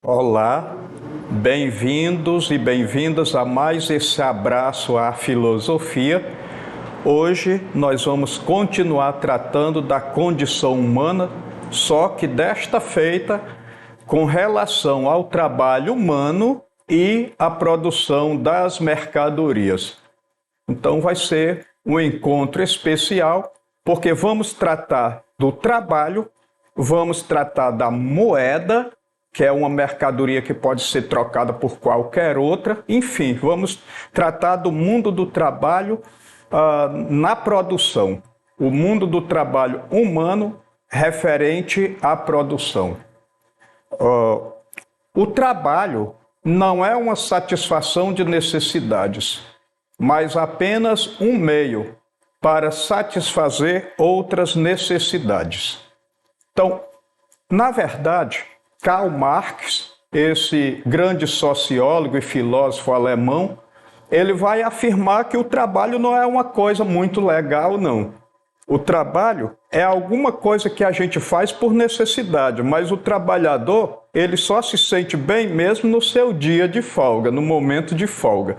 Olá, bem-vindos e bem-vindas a mais esse abraço à filosofia. Hoje nós vamos continuar tratando da condição humana, só que desta feita com relação ao trabalho humano e à produção das mercadorias. Então vai ser um encontro especial, porque vamos tratar do trabalho, vamos tratar da moeda, que é uma mercadoria que pode ser trocada por qualquer outra. Enfim, vamos tratar do mundo do trabalho na produção. O mundo do trabalho humano referente à produção. O trabalho não é uma satisfação de necessidades, mas apenas um meio para satisfazer outras necessidades. Então, na verdade, Karl Marx, esse grande sociólogo e filósofo alemão, ele vai afirmar que o trabalho não é uma coisa muito legal, não. O trabalho é alguma coisa que a gente faz por necessidade, mas o trabalhador, ele só se sente bem mesmo no seu dia de folga, no momento de folga.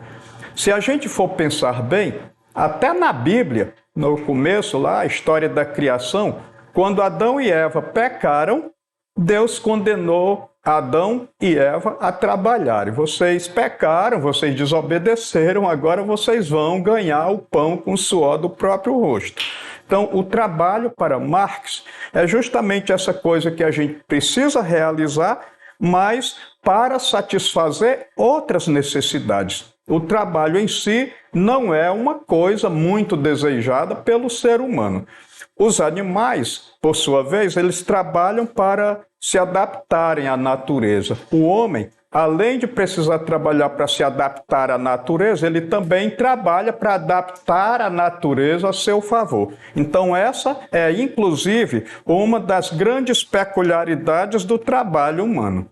Se a gente for pensar bem, até na Bíblia, no começo lá, a história da criação, quando Adão e Eva pecaram, Deus condenou Adão e Eva a trabalharem. Vocês pecaram, vocês desobedeceram, agora vocês vão ganhar o pão com o suor do próprio rosto. Então, o trabalho para Marx é justamente essa coisa que a gente precisa realizar, mas para satisfazer outras necessidades. O trabalho em si não é uma coisa muito desejada pelo ser humano. Os animais, por sua vez, eles trabalham para se adaptarem à natureza. O homem, além de precisar trabalhar para se adaptar à natureza, ele também trabalha para adaptar a natureza a seu favor. Então, essa é, inclusive, uma das grandes peculiaridades do trabalho humano.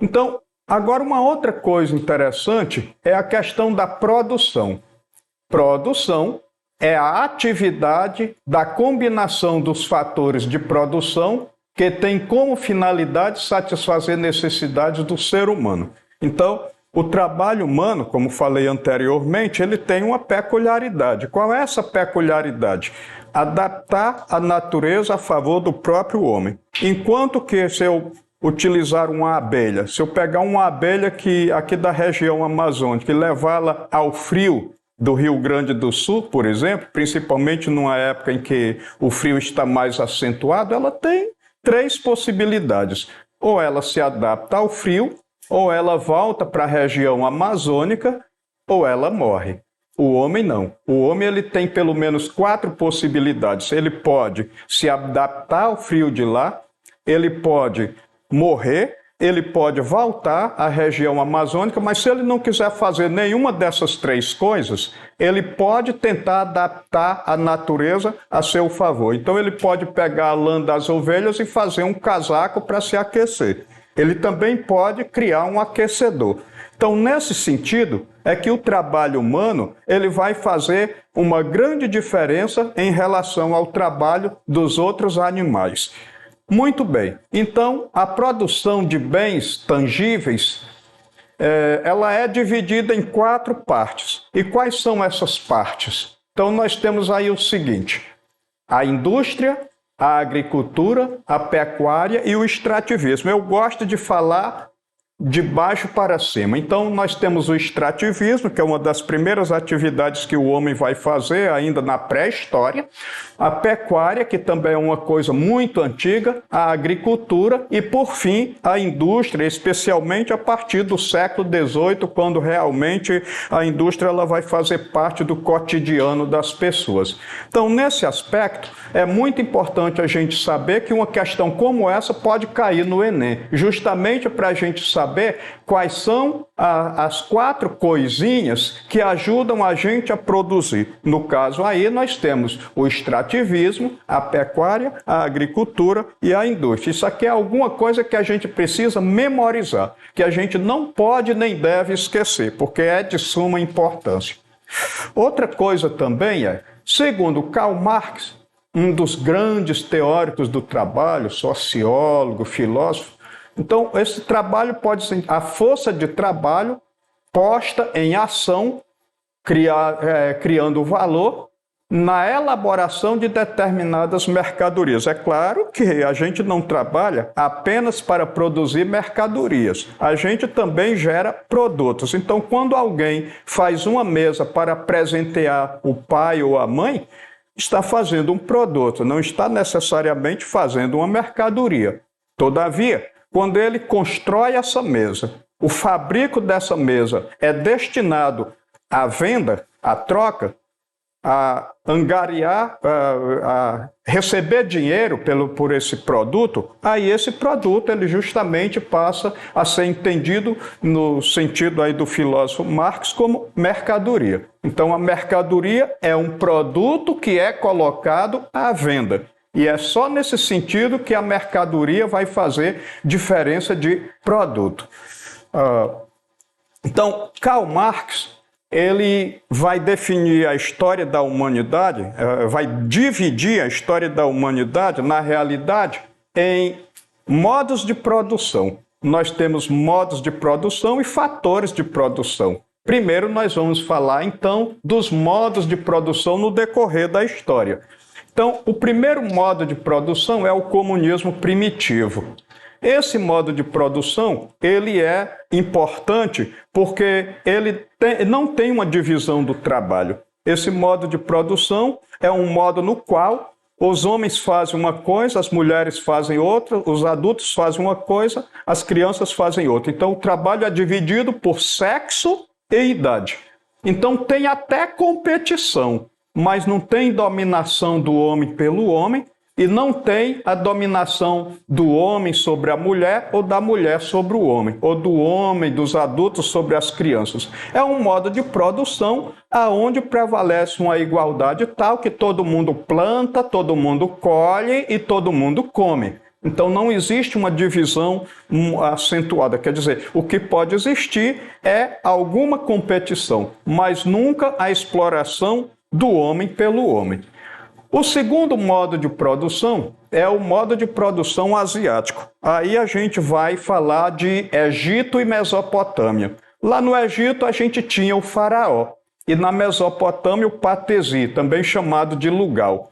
Então, agora uma outra coisa interessante é a questão da produção. Produção é a atividade da combinação dos fatores de produção que tem como finalidade satisfazer necessidades do ser humano. Então, o trabalho humano, como falei anteriormente, ele tem uma peculiaridade. Qual é essa peculiaridade? Adaptar a natureza a favor do próprio homem. Enquanto que se eu utilizar uma abelha, se eu pegar uma abelha aqui da região amazônica e levá-la ao frio do Rio Grande do Sul, por exemplo, principalmente numa época em que o frio está mais acentuado, ela tem três possibilidades. Ou ela se adapta ao frio, ou ela volta para a região amazônica, ou ela morre. O homem não. O homem ele tem pelo menos 4 possibilidades. Ele pode se adaptar ao frio de lá, ele pode morrer, ele pode voltar à região amazônica, mas se ele não quiser fazer nenhuma dessas 3 coisas, ele pode tentar adaptar a natureza a seu favor. Então ele pode pegar a lã das ovelhas e fazer um casaco para se aquecer. Ele também pode criar um aquecedor. Então, nesse sentido, é que o trabalho humano ele vai fazer uma grande diferença em relação ao trabalho dos outros animais. Muito bem, então a produção de bens tangíveis, ela é dividida em 4 partes. E quais são essas partes? Então nós temos aí o seguinte: a indústria, a agricultura, a pecuária e o extrativismo. Eu gosto de falar de baixo para cima. Então nós temos o extrativismo, que é uma das primeiras atividades que o homem vai fazer ainda na pré-história, a pecuária, que também é uma coisa muito antiga, a agricultura e, por fim, a indústria, especialmente a partir do século XVIII, quando realmente a indústria ela vai fazer parte do cotidiano das pessoas. Então, nesse aspecto, é muito importante a gente saber que uma questão como essa pode cair no Enem, justamente para a gente saber saber quais são as 4 coisinhas que ajudam a gente a produzir. No caso aí, nós temos o extrativismo, a pecuária, a agricultura e a indústria. Isso aqui é alguma coisa que a gente precisa memorizar, que a gente não pode nem deve esquecer, porque é de suma importância. Outra coisa também é, segundo Karl Marx, um dos grandes teóricos do trabalho, sociólogo, filósofo, então esse trabalho pode ser a força de trabalho posta em ação, criando valor na elaboração de determinadas mercadorias. É claro que a gente não trabalha apenas para produzir mercadorias, a gente também gera produtos. Então, quando alguém faz uma mesa para presentear o pai ou a mãe, está fazendo um produto, não está necessariamente fazendo uma mercadoria. Todavia, quando ele constrói essa mesa, o fabrico dessa mesa é destinado à venda, à troca, a angariar, a receber dinheiro por esse produto, aí esse produto ele justamente passa a ser entendido no sentido aí do filósofo Marx como mercadoria. Então a mercadoria é um produto que é colocado à venda. E é só nesse sentido que a mercadoria vai fazer diferença de produto. Então, Karl Marx, ele vai definir a história da humanidade, vai dividir a história da humanidade, na realidade, em modos de produção. Nós temos modos de produção e fatores de produção. Primeiro, nós vamos falar, então, dos modos de produção no decorrer da história. Então, o primeiro modo de produção é o comunismo primitivo. Esse modo de produção, ele é importante porque ele não tem uma divisão do trabalho. Esse modo de produção é um modo no qual os homens fazem uma coisa, as mulheres fazem outra, os adultos fazem uma coisa, as crianças fazem outra. Então, o trabalho é dividido por sexo e idade. Então, tem até competição, mas não tem dominação do homem pelo homem, e não tem a dominação do homem sobre a mulher ou da mulher sobre o homem, ou do homem, dos adultos sobre as crianças. É um modo de produção aonde prevalece uma igualdade tal que todo mundo planta, todo mundo colhe e todo mundo come. Então não existe uma divisão acentuada, quer dizer, o que pode existir é alguma competição, mas nunca a exploração do homem pelo homem. O segundo modo de produção é o modo de produção asiático. Aí a gente vai falar de Egito e Mesopotâmia. Lá no Egito a gente tinha o faraó e na Mesopotâmia o patesi, também chamado de lugal.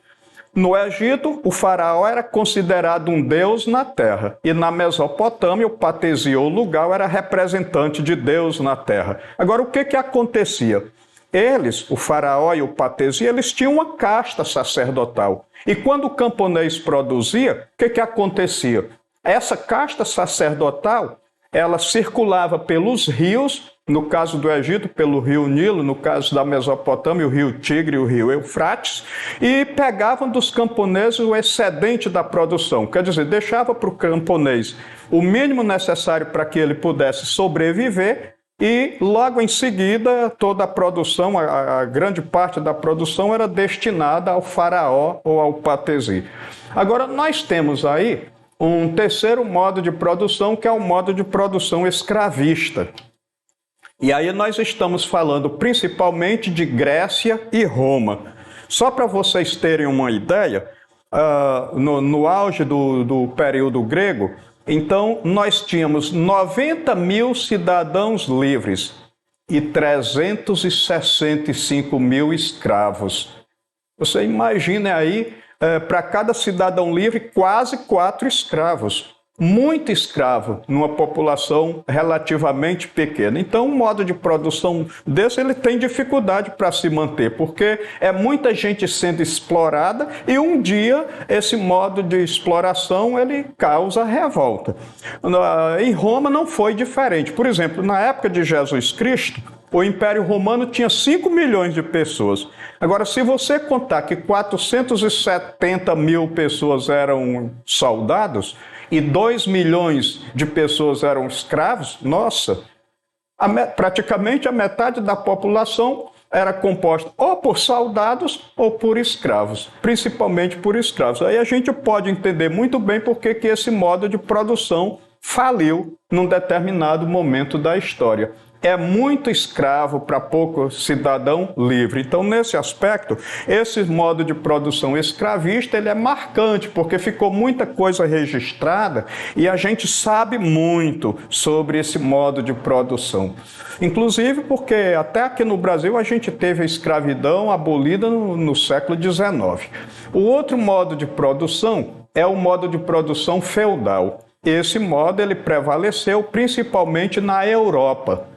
No Egito, o faraó era considerado um deus na terra e na Mesopotâmia o patesi ou lugal era representante de Deus na terra. Agora, o que acontecia? Eles, o faraó e o patesi, eles tinham uma casta sacerdotal. E quando o camponês produzia, o que acontecia? Essa casta sacerdotal, ela circulava pelos rios, no caso do Egito, pelo rio Nilo, no caso da Mesopotâmia, o rio Tigre e o rio Eufrates, e pegavam dos camponeses o excedente da produção. Quer dizer, deixava para o camponês o mínimo necessário para que ele pudesse sobreviver, e logo em seguida toda a produção, a grande parte da produção era destinada ao faraó ou ao patesi. Agora nós temos aí um terceiro modo de produção, que é o modo de produção escravista. E aí nós estamos falando principalmente de Grécia e Roma. Só para vocês terem uma ideia, no auge do período grego, então, nós tínhamos 90 mil cidadãos livres e 365 mil escravos. Você imagine aí, para cada cidadão livre, quase 4 escravos. Muito escravo numa população relativamente pequena. Então, um modo de produção desse, ele tem dificuldade para se manter, porque é muita gente sendo explorada e um dia esse modo de exploração, ele causa revolta. Em Roma não foi diferente. Por exemplo, na época de Jesus Cristo, O Império Romano tinha 5 milhões de pessoas. Agora, se você contar que 470 mil pessoas eram soldados e 2 milhões de pessoas eram escravos, nossa, praticamente a metade da população era composta ou por soldados ou por escravos, principalmente por escravos. Aí a gente pode entender muito bem por que esse modo de produção faliu num determinado momento da história. É muito escravo para pouco cidadão livre. Então, nesse aspecto, esse modo de produção escravista ele é marcante, porque ficou muita coisa registrada e a gente sabe muito sobre esse modo de produção. Inclusive porque até aqui no Brasil a gente teve a escravidão abolida no século XIX. O outro modo de produção é o modo de produção feudal. Esse modo ele prevaleceu principalmente na Europa.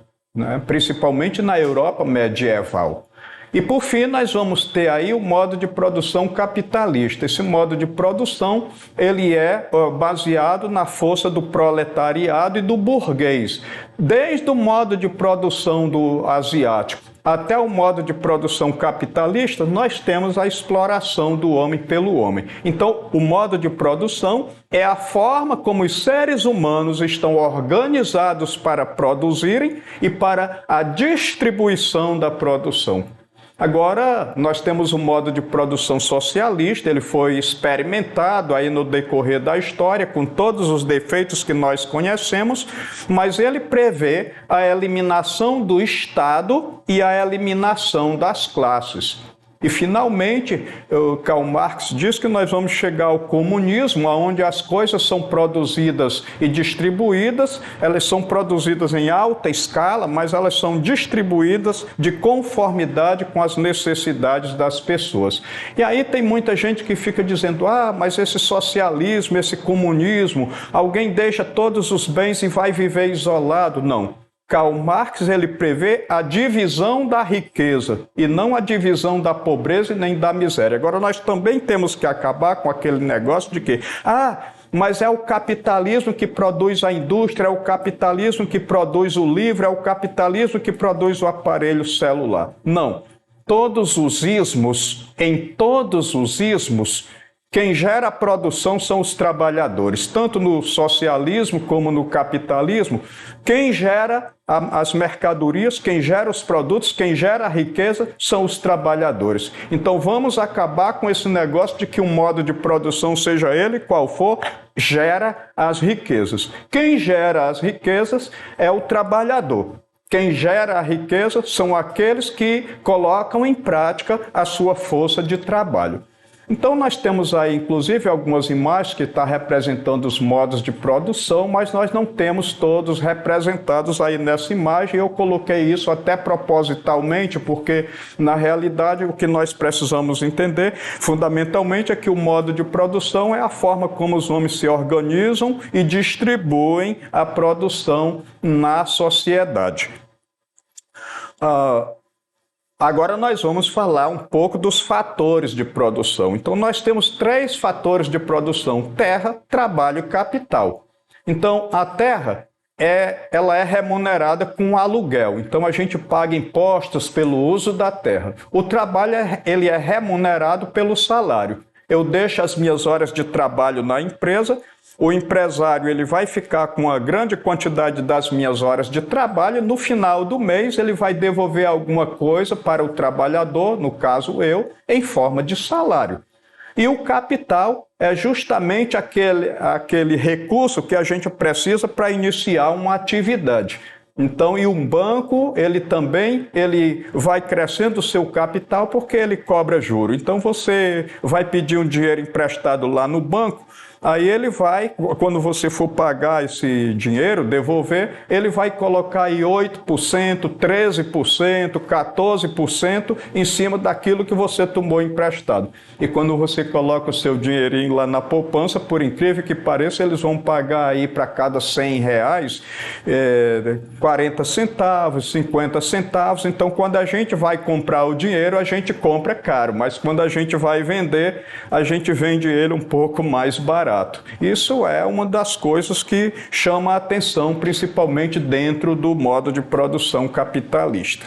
Principalmente na Europa medieval. E por fim, nós vamos ter aí o modo de produção capitalista. Esse modo de produção, ele é baseado na força do proletariado e do burguês. Desde o modo de produção do asiático até o modo de produção capitalista, nós temos a exploração do homem pelo homem. Então, o modo de produção é a forma como os seres humanos estão organizados para produzirem e para a distribuição da produção. Agora, nós temos o modo de produção socialista, ele foi experimentado aí no decorrer da história, com todos os defeitos que nós conhecemos, mas ele prevê a eliminação do Estado e a eliminação das classes. E, finalmente, Karl Marx diz que nós vamos chegar ao comunismo, onde as coisas são produzidas e distribuídas, elas são produzidas em alta escala, mas elas são distribuídas de conformidade com as necessidades das pessoas. E aí tem muita gente que fica dizendo, mas esse socialismo, esse comunismo, alguém deixa todos os bens e vai viver isolado. Não. Karl Marx ele prevê a divisão da riqueza e não a divisão da pobreza e nem da miséria. Agora, nós também temos que acabar com aquele negócio de que, mas é o capitalismo que produz a indústria, é o capitalismo que produz o livro, é o capitalismo que produz o aparelho celular. Não. Em todos os ismos, quem gera a produção são os trabalhadores, tanto no socialismo como no capitalismo. Quem gera as mercadorias, quem gera os produtos, quem gera a riqueza são os trabalhadores. Então vamos acabar com esse negócio de que um modo de produção, seja ele qual for, gera as riquezas. Quem gera as riquezas é o trabalhador. Quem gera a riqueza são aqueles que colocam em prática a sua força de trabalho. Então nós temos aí, inclusive, algumas imagens que estão representando os modos de produção, mas nós não temos todos representados aí nessa imagem. Eu coloquei isso até propositalmente, porque, na realidade, o que nós precisamos entender, fundamentalmente, é que o modo de produção é a forma como os homens se organizam e distribuem a produção na sociedade. Agora nós vamos falar um pouco dos fatores de produção. Então nós temos 3 fatores de produção: terra, trabalho e capital. Então a terra ela é remunerada com aluguel. Então a gente paga impostos pelo uso da terra. O trabalho ele é remunerado pelo salário. Eu deixo as minhas horas de trabalho na empresa. O empresário ele vai ficar com a grande quantidade das minhas horas de trabalho. No final do mês, ele vai devolver alguma coisa para o trabalhador, no caso eu, em forma de salário. E o capital é justamente aquele recurso que a gente precisa para iniciar uma atividade. Então, e um banco, ele vai crescendo o seu capital porque ele cobra juro. Então, você vai pedir um dinheiro emprestado lá no banco, aí ele vai, quando você for pagar esse dinheiro, devolver, ele vai colocar aí 8%, 13%, 14% em cima daquilo que você tomou emprestado. E quando você coloca o seu dinheirinho lá na poupança, por incrível que pareça, eles vão pagar aí para cada R$100, 40 centavos, 50 centavos. Então, quando a gente vai comprar o dinheiro, a gente compra caro, mas quando a gente vai vender, a gente vende ele um pouco mais barato. barato. Isso é uma das coisas que chama a atenção, principalmente dentro do modo de produção capitalista.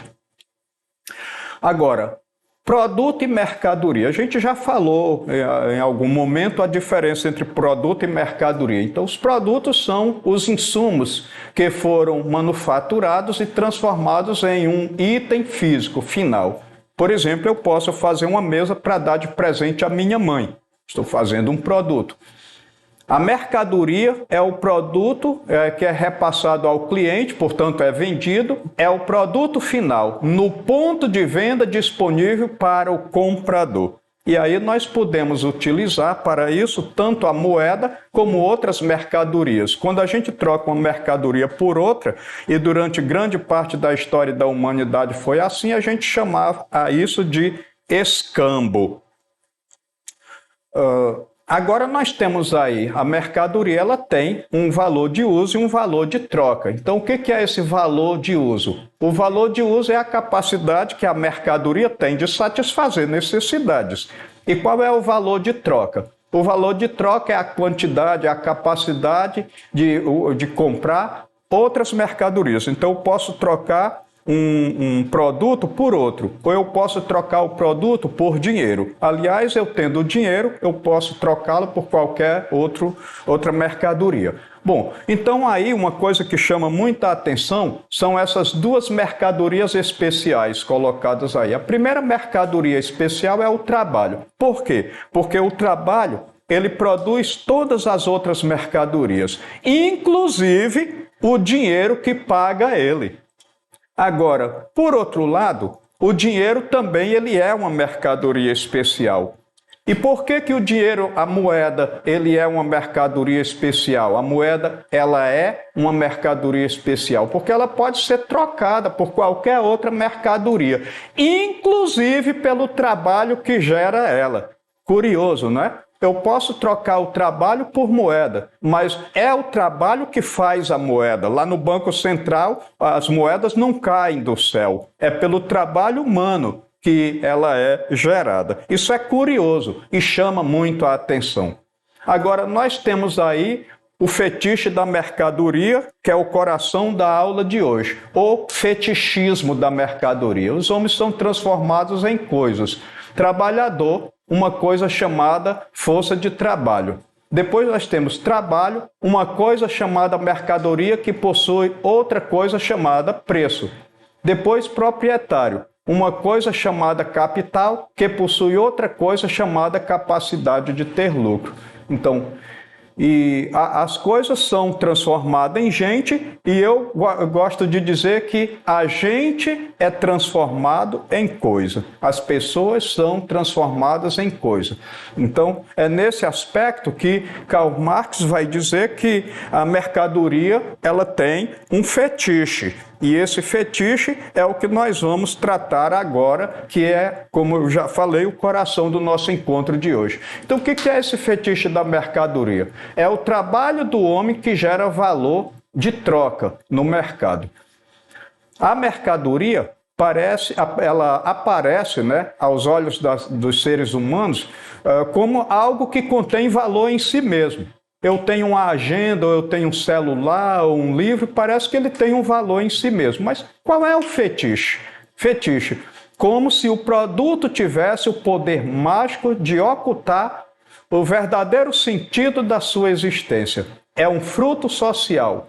Agora, produto e mercadoria. A gente já falou em algum momento a diferença entre produto e mercadoria. Então, os produtos são os insumos que foram manufaturados e transformados em um item físico final. Por exemplo, eu posso fazer uma mesa para dar de presente à minha mãe. Estou fazendo um produto. A mercadoria é o produto que é repassado ao cliente, portanto é vendido, é o produto final, no ponto de venda disponível para o comprador. E aí nós podemos utilizar para isso tanto a moeda como outras mercadorias. Quando a gente troca uma mercadoria por outra, e durante grande parte da história da humanidade foi assim, a gente chamava isso de escambo. Agora nós temos aí a mercadoria, ela tem um valor de uso e um valor de troca. Então o que é esse valor de uso? O valor de uso é a capacidade que a mercadoria tem de satisfazer necessidades. E qual é o valor de troca? O valor de troca é a quantidade, a capacidade de comprar outras mercadorias. Então eu posso trocar um produto por outro, ou eu posso trocar o produto por dinheiro. Aliás, eu tendo dinheiro, eu posso trocá-lo por qualquer outra mercadoria. Bom, então aí uma coisa que chama muita atenção são essas duas mercadorias especiais colocadas aí. A primeira mercadoria especial é o trabalho. Por quê? Porque o trabalho, ele produz todas as outras mercadorias, inclusive o dinheiro que paga ele. Agora, por outro lado, o dinheiro também ele é uma mercadoria especial. E por que o dinheiro, a moeda, ele é uma mercadoria especial? A moeda, ela é uma mercadoria especial, porque ela pode ser trocada por qualquer outra mercadoria, inclusive pelo trabalho que gera ela. Curioso, não é? Eu posso trocar o trabalho por moeda, mas é o trabalho que faz a moeda. Lá no Banco Central, as moedas não caem do céu. É pelo trabalho humano que ela é gerada. Isso é curioso e chama muito a atenção. Agora, nós temos aí o fetiche da mercadoria, que é o coração da aula de hoje, o fetichismo da mercadoria. Os homens são transformados em coisas. Trabalhador, uma coisa chamada força de trabalho. Depois nós temos trabalho, uma coisa chamada mercadoria que possui outra coisa chamada preço. Depois proprietário, uma coisa chamada capital que possui outra coisa chamada capacidade de ter lucro. Então, as coisas são transformadas em gente e eu gosto de dizer que a gente é transformado em coisa. As pessoas são transformadas em coisa. Então, é nesse aspecto que Karl Marx vai dizer que a mercadoria ela tem um fetiche. E esse fetiche é o que nós vamos tratar agora, que é, como eu já falei, o coração do nosso encontro de hoje. Então, o que é esse fetiche da mercadoria? É o trabalho do homem que gera valor de troca no mercado. A mercadoria ela aparece, né, aos olhos dos seres humanos como algo que contém valor em si mesmo. Eu tenho uma agenda, ou eu tenho um celular, ou um livro, parece que ele tem um valor em si mesmo. Mas qual é o fetiche? Fetiche, como se o produto tivesse o poder mágico de ocultar o verdadeiro sentido da sua existência. É um fruto social.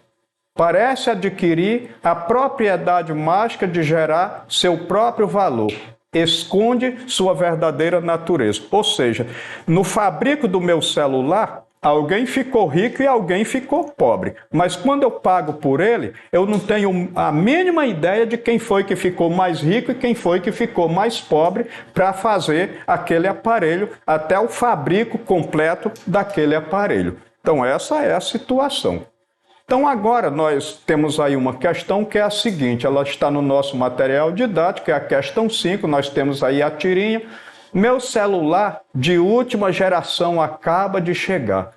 Parece adquirir a propriedade mágica de gerar seu próprio valor. Esconde sua verdadeira natureza. Ou seja, no fabrico do meu celular, alguém ficou rico e alguém ficou pobre. Mas quando eu pago por ele, eu não tenho a mínima ideia de quem foi que ficou mais rico e quem foi que ficou mais pobre para fazer aquele aparelho, até o fabrico completo daquele aparelho. Então essa é a situação. Então agora nós temos aí uma questão que é a seguinte, ela está no nosso material didático, é a questão 5, nós temos aí a tirinha. Meu celular de última geração acaba de chegar.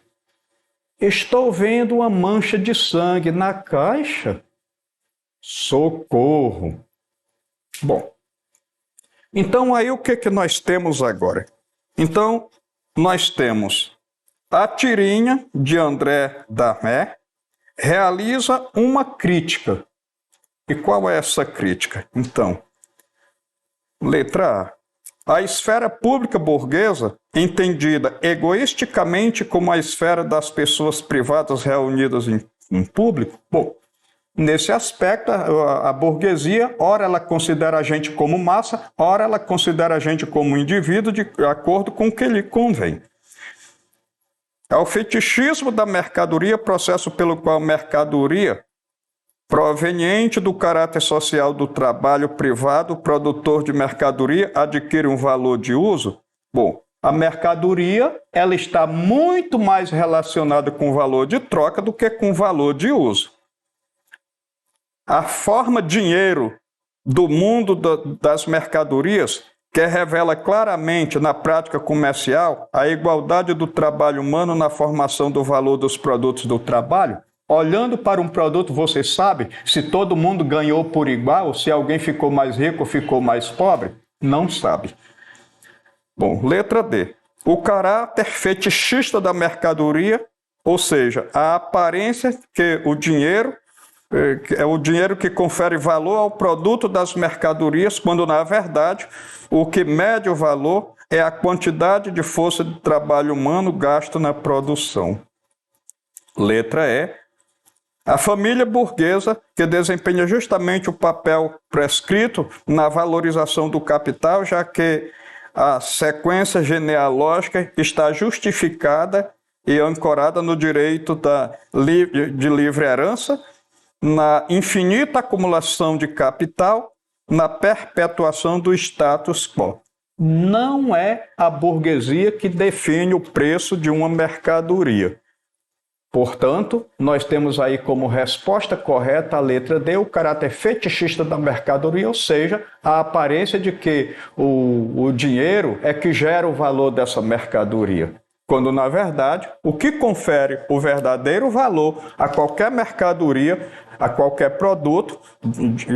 Estou vendo uma mancha de sangue na caixa. Socorro! Bom, então aí o que nós temos agora? Então, nós temos A tirinha de André Damé realiza uma crítica. E qual é essa crítica? Então, letra A. A esfera pública burguesa, entendida egoisticamente como a esfera das pessoas privadas reunidas em público, bom, nesse aspecto, a burguesia, ora ela considera a gente como massa, ora ela considera a gente como indivíduo de acordo com o que lhe convém. Ao fetichismo da mercadoria, processo pelo qual a mercadoria, proveniente do caráter social do trabalho privado, produtor de mercadoria, adquire um valor de uso. Bom, a mercadoria ela está muito mais relacionada com o valor de troca do que com o valor de uso. A forma dinheiro do mundo das mercadorias, que revela claramente na prática comercial a igualdade do trabalho humano na formação do valor dos produtos do trabalho. Olhando para um produto, você sabe se todo mundo ganhou por igual, se alguém ficou mais rico ou ficou mais pobre? Não sabe. Bom, letra D. O caráter fetichista da mercadoria, ou seja, a aparência que o dinheiro é o dinheiro que confere valor ao produto das mercadorias, quando, na verdade, o que mede o valor é a quantidade de força de trabalho humano gasto na produção. Letra E. A família burguesa, que desempenha justamente o papel prescrito na valorização do capital, já que a sequência genealógica está justificada e ancorada no direito de livre herança, na infinita acumulação de capital, na perpetuação do status quo. Não é a burguesia que define o preço de uma mercadoria. Portanto, nós temos aí como resposta correta a letra D, o caráter fetichista da mercadoria, ou seja, a aparência de que o dinheiro é que gera o valor dessa mercadoria. Quando, na verdade, o que confere o verdadeiro valor a qualquer mercadoria, a qualquer produto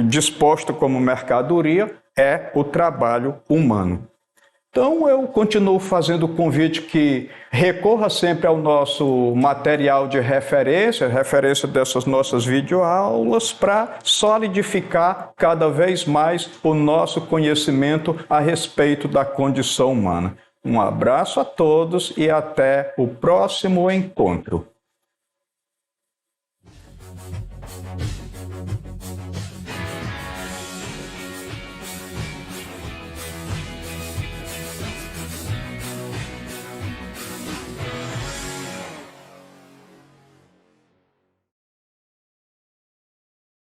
disposto como mercadoria, é o trabalho humano. Então, eu continuo fazendo o convite que recorra sempre ao nosso material de referência dessas nossas videoaulas, para solidificar cada vez mais o nosso conhecimento a respeito da condição humana. Um abraço a todos e até o próximo encontro.